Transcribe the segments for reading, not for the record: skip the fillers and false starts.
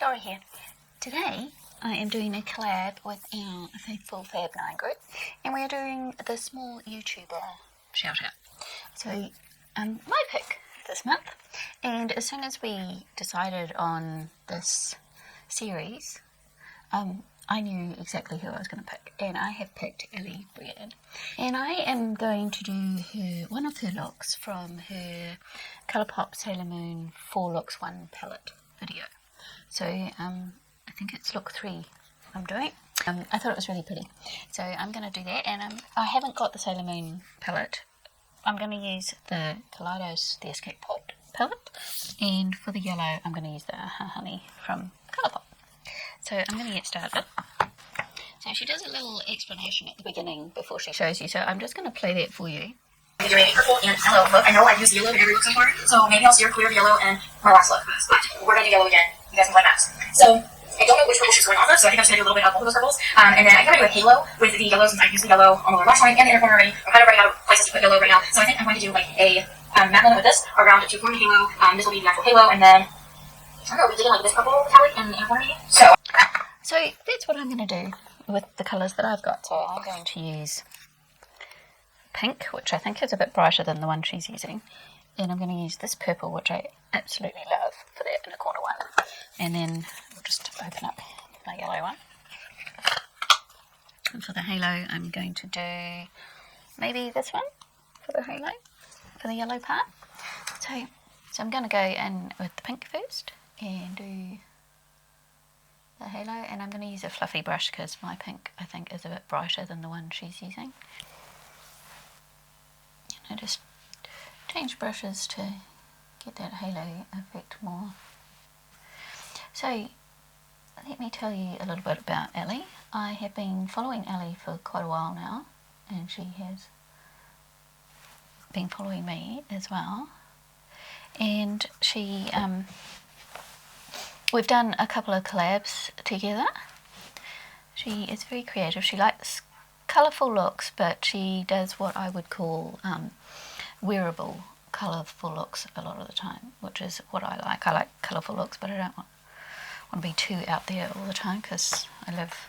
Laura here. Today I am doing a collab with our Faithful Fab 9 group, and we are doing the small YouTuber shout out. So my pick this month, and as soon as we decided on this series, I knew exactly who I was going to pick, and I have picked AllyBrianne. And I am going to do one of her looks from her Colourpop Sailor Moon 4 Looks 1 palette video. So I think it's look 3 I'm doing. I thought it was really pretty, so I'm going to do that. And I haven't got the Sailor Moon palette. I'm going to use the Kaleidos The Escape Pod palette, and for the yellow I'm going to use the Honey from Colourpop. So I'm going to get started. So she does a little explanation at the beginning before she shows you, so I'm just going to play that for you. I'm doing a purple and yellow look. I know I've used yellow in every look so far, so maybe I'll steer clear of yellow in my last look. But we're going to do yellow again. You guys can play maps. So I don't know which purple she's going off of, so I think I'm just going to do a little bit of both of those purples. And then I kind of do a halo with the yellow, since I've used the yellow on the lower lash line and the inner corner already. I'm kind of running out of places to put yellow right now, so I think I'm going to do like a matte moment with this around a 2-corner halo. This will be the actual halo, and then I don't know, we did like this purple metallic in the inner corner maybe. So that's what I'm going to do with the colours that I've got. So I'm going to use pink, which I think is a bit brighter than the one she's using. And I'm going to use this purple, which I absolutely love, for that inner corner one. And then we'll just open up my yellow one. And for the halo, I'm going to do maybe this one for the halo, for the yellow part. So I'm going to go in with the pink first and do the halo, and I'm going to use a fluffy brush because my pink I think is a bit brighter than the one she's using. And I just change brushes to get that halo effect more. So let me tell you a little bit about Ally. I have been following Ally for quite a while now, and she has been following me as well. And she we've done a couple of collabs together. She is very creative. She likes colourful looks, but she does what I would call wearable colourful looks a lot of the time, which is what I like. I like colourful looks, but I don't want to be too out there all the time because I live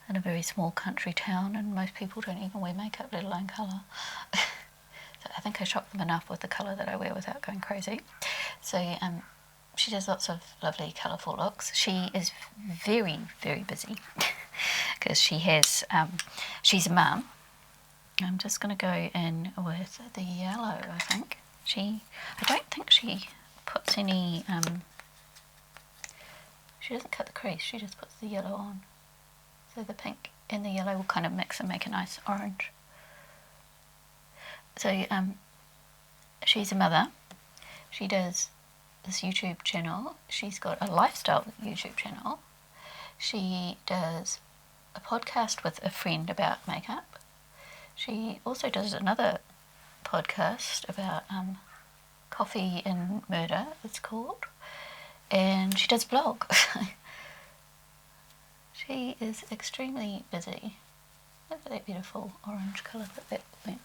in a very small country town and most people don't even wear makeup, let alone colour. So I think I shock them enough with the colour that I wear without going crazy. So she does lots of lovely colourful looks. She is very, very busy because she has, she's a mum. I'm just going to go in with the yellow, I think. I don't think she puts any, she doesn't cut the crease, she just puts the yellow on. So the pink and the yellow will kind of mix and make a nice orange. So she's a mother. She does this YouTube channel. She's got a lifestyle YouTube channel. She does a podcast with a friend about makeup. She also does another podcast about coffee and murder, it's called. And she does vlog. She is extremely busy. Look at that beautiful orange colour that went.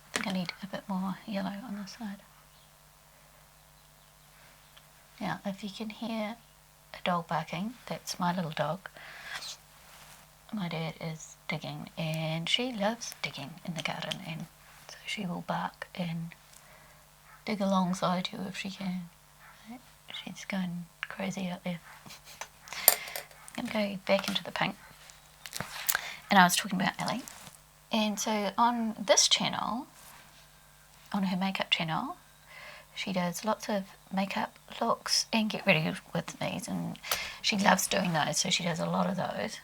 I think I need a bit more yellow on this side. Now, if you can hear a dog barking, that's my little dog. My dad is digging, and she loves digging in the garden, and so she will bark and dig alongside you if she can. She's going crazy out there. I'm going to go back into the pink. And I was talking about Ally. And so on this channel, on her makeup channel, she does lots of makeup looks and get ready with me's, and she loves doing those, so she does a lot of those.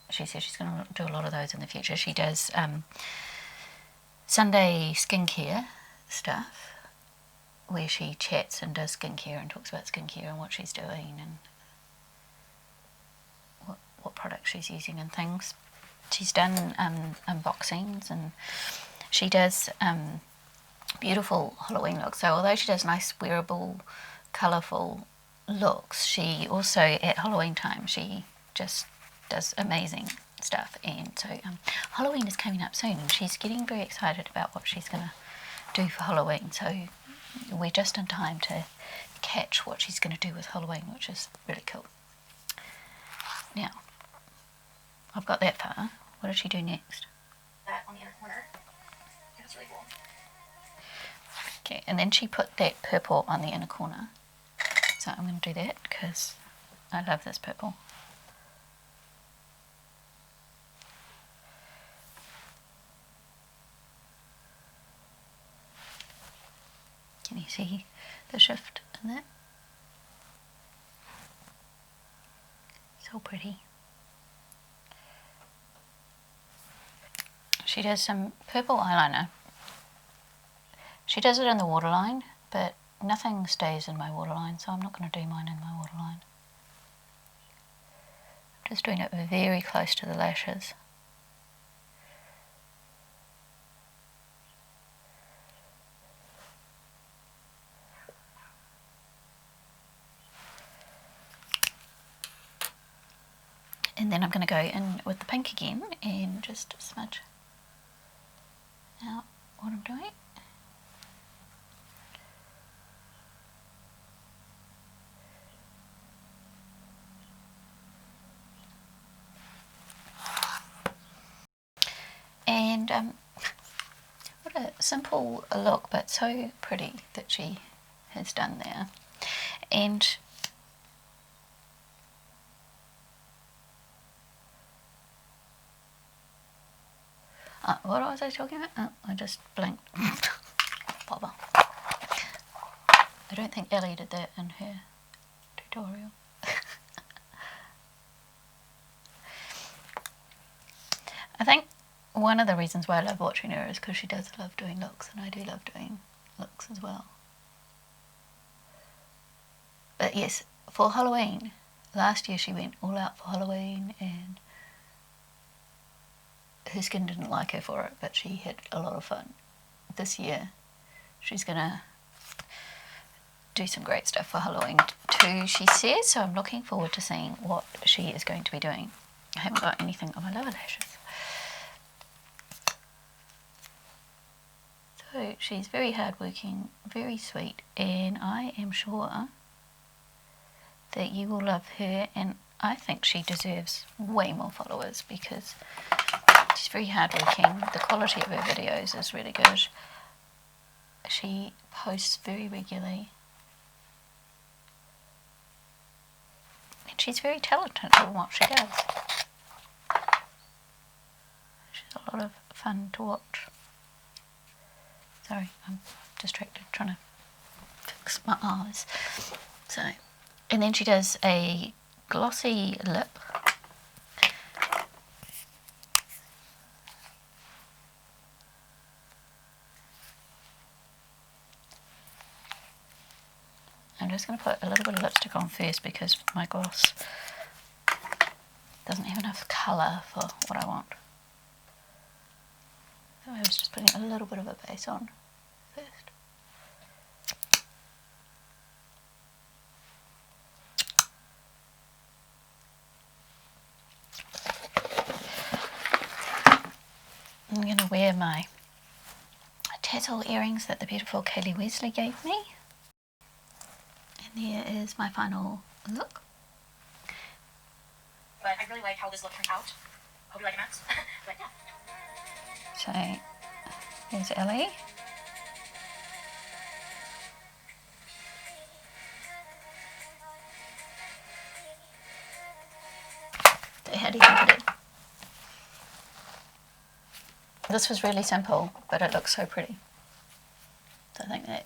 She says she's going to do a lot of those in the future. She does Sunday skincare stuff where she chats and does skincare and talks about skincare and what she's doing and what products she's using and things. She's done unboxings, and she does beautiful Halloween looks. So although she does nice wearable colourful looks, she also at Halloween time she just does amazing stuff. And so Halloween is coming up soon, and she's getting very excited about what she's going to do for Halloween. So we're just in time to catch what she's going to do with Halloween, which is really cool. Now, I've got that far. What did she do next? That on the inner corner. That's really cool. Okay, and then she put that purple on the inner corner. So I'm going to do that because I love this purple. Can you see the shift in that? So pretty. She does some purple eyeliner. She does it in the waterline, but nothing stays in my waterline, so I'm not going to do mine in my waterline. Just doing it very close to the lashes. And then I'm going to go in with the pink again and just smudge out what I'm doing. And what a simple look, but so pretty that she has done there. And what was I talking about? Oh, I just blinked. Bother. I don't think Ellie did that in her tutorial. I think one of the reasons why I love watching her is because she does love doing looks, and I do love doing looks as well. But yes, for Halloween, last year she went all out for Halloween, and her skin didn't like her for it, but she had a lot of fun. This year, she's going to do some great stuff for Halloween too, she says, so I'm looking forward to seeing what she is going to be doing. I haven't got anything on my lower lashes. So she's very hardworking, very sweet, and I am sure that you will love her, and I think she deserves way more followers because she's very hardworking. The quality of her videos is really good. She posts very regularly. And she's very talented in what she does. She's a lot of fun to watch. Sorry, I'm distracted trying to fix my eyes. So, and then she does a glossy lip. I'm just going to put a little bit of lipstick on first because my gloss doesn't have enough colour for what I want. So I was just putting a little bit of a base on first. I'm going to wear my tassel earrings that the beautiful Kaylee Wesley gave me. And there is my final look. But I really like how this look turned out. Hope you like it, Max. But yeah. So, here's Ellie. So how do you think it is? This was really simple, but it looks so pretty. So I think that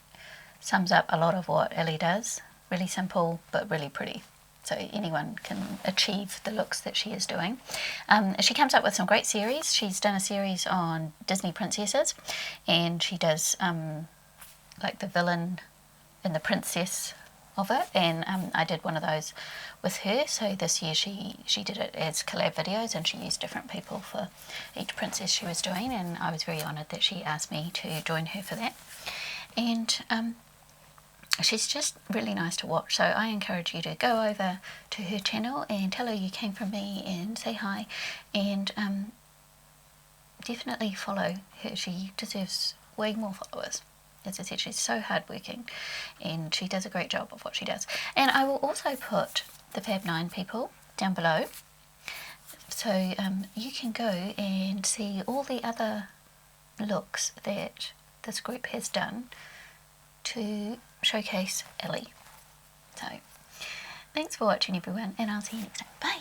sums up a lot of what Ellie does. Really simple, but really pretty. So anyone can achieve the looks that she is doing. She comes up with some great series. She's done a series on Disney princesses, and she does like the villain and the princess of it, and I did one of those with her. So this year she did it as collab videos, and she used different people for each princess she was doing, and I was very honoured that she asked me to join her for that. And she's just really nice to watch. So I encourage you to go over to her channel and tell her you came from me and say hi, and definitely follow her. She deserves way more followers. As I said, she's so hardworking and she does a great job of what she does. And I will also put the Fab 9 people down below, so you can go and see all the other looks that this group has done to showcase Ellie. So thanks for watching, everyone, and I'll see you next time. Bye.